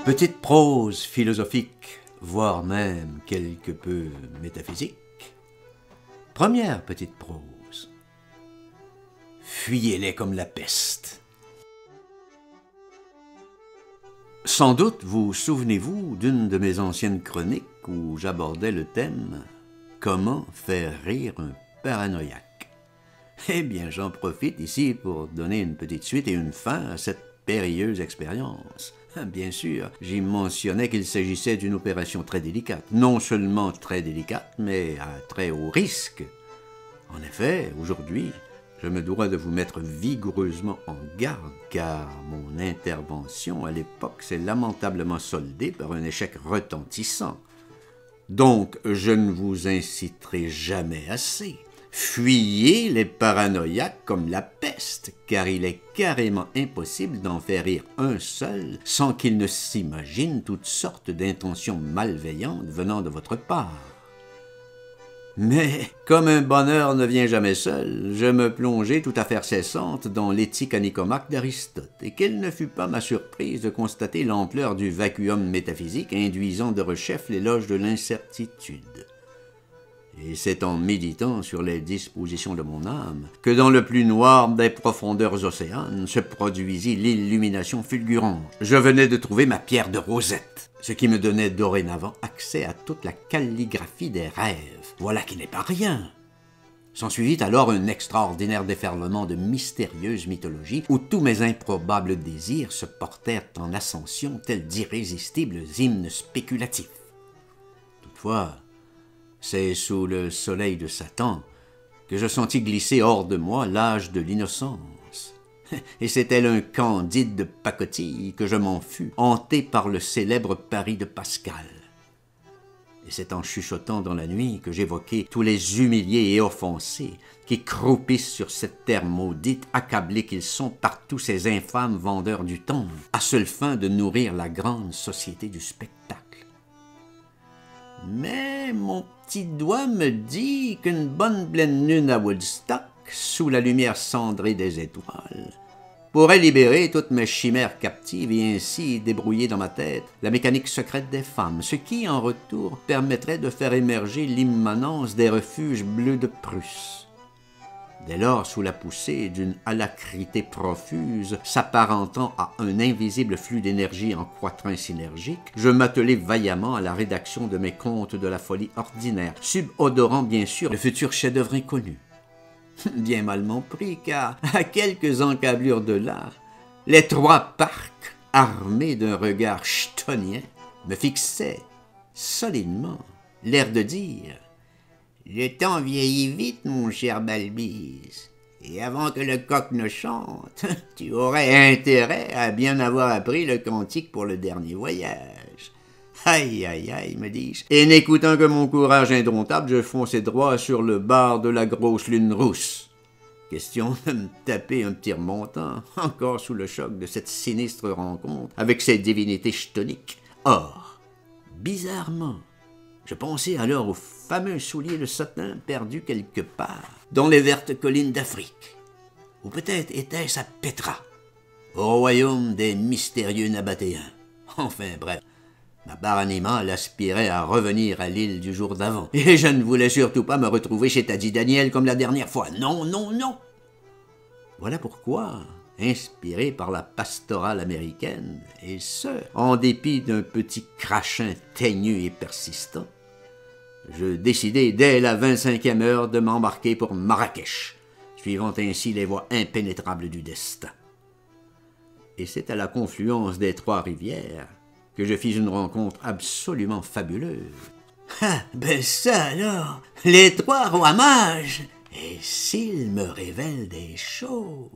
Petite prose philosophique, voire même quelque peu métaphysique. Première petite prose. Fuyez-les comme la peste. Sans doute vous souvenez-vous d'une de mes anciennes chroniques où j'abordais le thème « Comment faire rire un paranoïaque ». Eh bien, j'en profite ici pour donner une petite suite et une fin à cette périlleuse expérience. Bien sûr, j'y mentionnais qu'il s'agissait d'une opération très délicate. Non seulement très délicate, mais à très haut risque. En effet, aujourd'hui, je me dois de vous mettre vigoureusement en garde, car mon intervention à l'époque s'est lamentablement soldée par un échec retentissant. Donc, je ne vous inciterai jamais assez. Fuyez les paranoïaques comme la peste, car il est carrément impossible d'en faire rire un seul sans qu'il ne s'imagine toutes sortes d'intentions malveillantes venant de votre part. Mais, comme un bonheur ne vient jamais seul, je me plongeai toute affaire cessante dans l'éthique à Nicomaque d'Aristote, et quelle ne fut pas ma surprise de constater l'ampleur du vacuum métaphysique induisant de rechef l'éloge de l'incertitude. Et c'est en méditant sur les dispositions de mon âme que dans le plus noir des profondeurs océanes se produisit l'illumination fulgurante. Je venais de trouver ma pierre de Rosette, ce qui me donnait dorénavant accès à toute la calligraphie des rêves. Voilà qui n'est pas rien. S'ensuivit alors un extraordinaire déferlement de mystérieuse mythologie où tous mes improbables désirs se portèrent en ascension tels d'irrésistibles hymnes spéculatifs. Toutefois, c'est sous le soleil de Satan que je sentis glisser hors de moi l'âge de l'innocence. Et c'est tel un Candide de pacotille que je m'en fus, hanté par le célèbre Paris de Pascal. Et c'est en chuchotant dans la nuit que j'évoquai tous les humiliés et offensés qui croupissent sur cette terre maudite, accablés qu'ils sont par tous ces infâmes vendeurs du temps, à seule fin de nourrir la grande société du spectacle. Mais mon petit doigt me dit qu'une bonne pleine lune à Woodstock, sous la lumière cendrée des étoiles, pourrait libérer toutes mes chimères captives et ainsi débrouiller dans ma tête la mécanique secrète des femmes, ce qui, en retour, permettrait de faire émerger l'immanence des refuges bleus de Prusse. Dès lors, sous la poussée d'une alacrité profuse, s'apparentant à un invisible flux d'énergie en quatrain synergique, je m'attelai vaillamment à la rédaction de mes contes de la folie ordinaire, subodorant bien sûr le futur chef-d'œuvre inconnu. Bien mal m'en pris, car à quelques encablures de là, les trois parcs, armés d'un regard chtonien, me fixaient solidement, l'air de dire « Le temps vieillit vite, mon cher Balbise, et avant que le coq ne chante, tu aurais intérêt à bien avoir appris le cantique pour le dernier voyage. » Aïe, aïe, aïe, me dis-je, et n'écoutant que mon courage indomptable, je fonçai droit sur le bar de la grosse lune rousse. Question de me taper un petit remontant, encore sous le choc de cette sinistre rencontre avec ces divinités chtoniques. Or, bizarrement, je pensais alors au fameux soulier de satin perdu quelque part dans les vertes collines d'Afrique. Ou peut-être était-ce à Pétra, au royaume des mystérieux Nabatéens. Enfin bref, ma part animale aspirait à revenir à l'île du jour d'avant. Et je ne voulais surtout pas me retrouver chez Taddy Daniel comme la dernière fois. Non, non, non. Voilà pourquoi, inspiré par la pastorale américaine, et ce, en dépit d'un petit crachin teigneux et persistant, je décidai dès la 25e heure de m'embarquer pour Marrakech, suivant ainsi les voies impénétrables du destin. Et c'est à la confluence des trois rivières que je fis une rencontre absolument fabuleuse. Ah, ben ça alors, les trois rois mages! Et s'ils me révèlent des choses,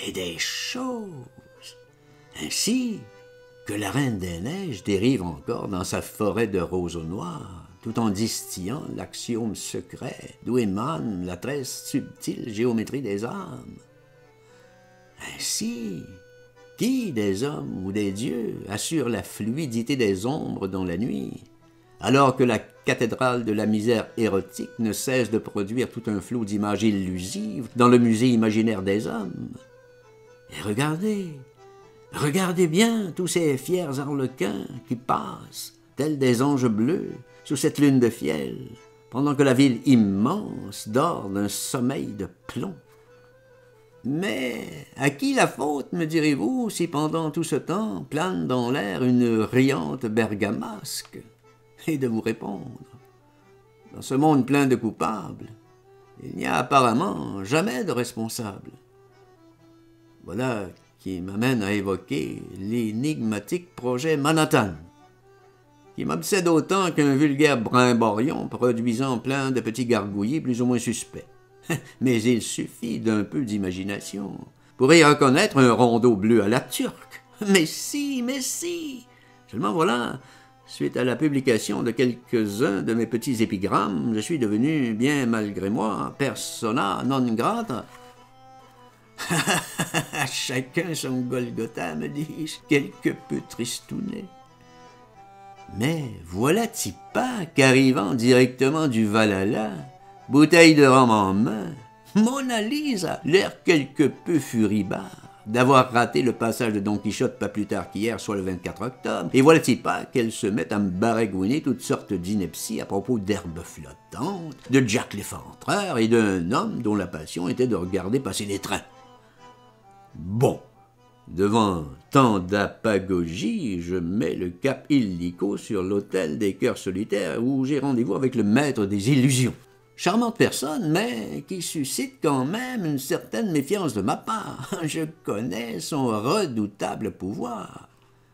et des choses, ainsi que la Reine des Neiges dérive encore dans sa forêt de roseaux noirs, tout en distillant l'axiome secret d'où émane la très subtile géométrie des âmes. Ainsi, qui des hommes ou des dieux assure la fluidité des ombres dans la nuit, alors que la cathédrale de la misère érotique ne cesse de produire tout un flot d'images illusives dans le musée imaginaire des hommes? Et regardez, Regardez bien tous ces fiers arlequins qui passent, tels des anges bleus, sous cette lune de fiel, pendant que la ville immense dort d'un sommeil de plomb. Mais à qui la faute, me direz-vous, si pendant tout ce temps plane dans l'air une riante bergamasque? Et de vous répondre, dans ce monde plein de coupables, il n'y a apparemment jamais de responsable. Voilà qui m'amène à évoquer l'énigmatique projet Manhattan, qui m'obsède autant qu'un vulgaire brimborion produisant plein de petits gargouillis plus ou moins suspects. Mais il suffit d'un peu d'imagination pour y reconnaître un rondeau bleu à la turque. Mais si, mais si! Seulement voilà, suite à la publication de quelques-uns de mes petits épigrammes, je suis devenu, bien malgré moi, persona non grata. Chacun son Golgotha, me dis-je, quelque peu tristounet. Mais voilà-t-il pas qu'arrivant directement du Valhalla, bouteille de rhum en main, Mona Lisa, l'air quelque peu furibard d'avoir raté le passage de Don Quichotte pas plus tard qu'hier, soit le 24 octobre, et voilà-t-il pas qu'elle se met à me baragouiner toutes sortes d'inepties à propos d'herbes flottantes, de Jack l'Effantreur et d'un homme dont la passion était de regarder passer les trains. Bon, devant tant d'apagogie, je mets le cap illico sur l'autel des cœurs solitaires où j'ai rendez-vous avec le maître des illusions. Charmante personne, mais qui suscite quand même une certaine méfiance de ma part. Je connais son redoutable pouvoir.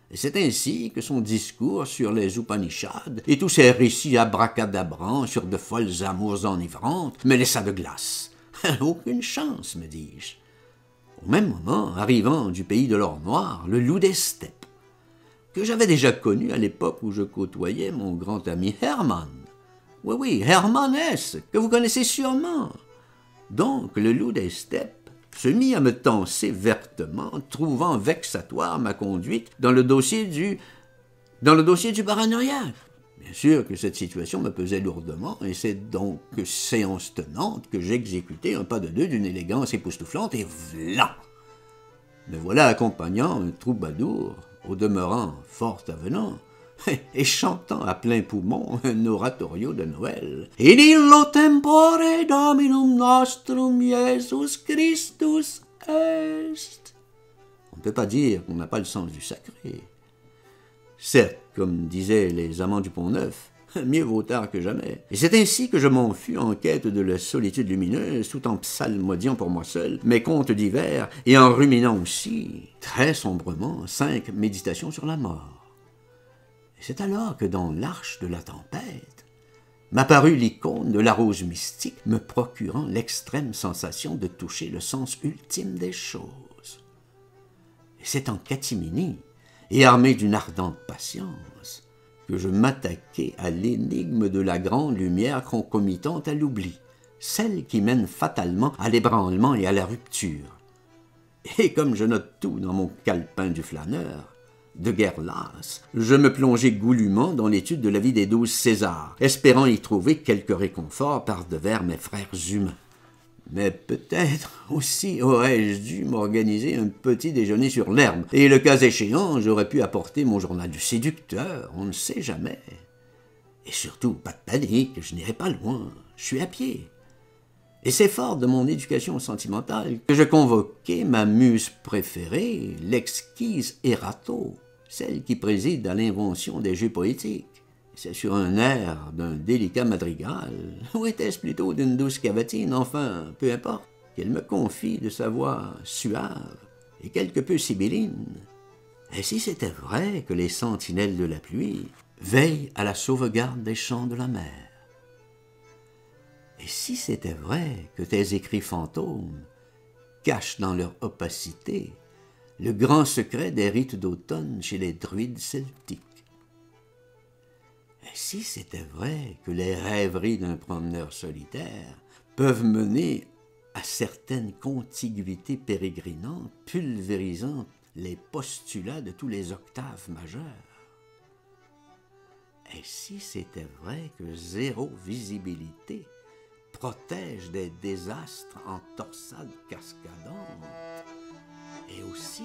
Et c'est ainsi que son discours sur les Upanishads et tous ses récits abracadabrants sur de folles amours enivrantes me laissa de glace. Aucune chance, me dis-je. Au même moment, arrivant du pays de l'or noir, le loup des steppes, que j'avais déjà connu à l'époque où je côtoyais mon grand ami Hermann. Oui, Hermann S., que vous connaissez sûrement. Donc, le loup des steppes se mit à me tancer vertement, trouvant vexatoire ma conduite dans le dossier du paranoïaque. Bien sûr que cette situation me pesait lourdement, et c'est donc séance tenante que j'exécutai un pas de deux d'une élégance époustouflante, et v'là! Me voilà accompagnant un troubadour, au demeurant fort avenant, et chantant à plein poumon un oratorio de Noël. In illo tempore Dominum nostrum Jesus Christus est. On ne peut pas dire qu'on n'a pas le sens du sacré. Certes, comme disaient les amants du Pont-Neuf, mieux vaut tard que jamais. Et c'est ainsi que je m'en fus en quête de la solitude lumineuse, tout en psalmodiant pour moi seul mes contes divers et en ruminant aussi, très sombrement, 5 méditations sur la mort. Et c'est alors que dans l'arche de la tempête m'apparut l'icône de la rose mystique, me procurant l'extrême sensation de toucher le sens ultime des choses. Et c'est en catimini, et armé d'une ardente patience, que je m'attaquai à l'énigme de la grande lumière concomitante à l'oubli, celle qui mène fatalement à l'ébranlement et à la rupture. Et comme je note tout dans mon calepin du flâneur, de guerre lasse, je me plongeai goulûment dans l'étude de la vie des 12 Césars, espérant y trouver quelque réconfort par-devers mes frères humains. Mais peut-être aussi aurais-je dû m'organiser un petit déjeuner sur l'herbe, et le cas échéant, j'aurais pu apporter mon journal du séducteur, on ne sait jamais. Et surtout, pas de panique, je n'irai pas loin, je suis à pied. Et c'est fort de mon éducation sentimentale que je convoquai ma muse préférée, l'exquise Erato, celle qui préside à l'invention des jeux poétiques. C'est sur un air d'un délicat madrigal, ou était-ce plutôt d'une douce cavatine, enfin, peu importe, qu'elle me confie de sa voix suave et quelque peu sibylline. Et si c'était vrai que les sentinelles de la pluie veillent à la sauvegarde des champs de la mer? Et si c'était vrai que tes écrits fantômes cachent dans leur opacité le grand secret des rites d'automne chez les druides celtiques? Et si c'était vrai que les rêveries d'un promeneur solitaire peuvent mener à certaines contiguïtés pérégrinantes, pulvérisant les postulats de tous les octaves majeurs? Et si c'était vrai que zéro visibilité protège des désastres en torsades cascadantes? Et aussi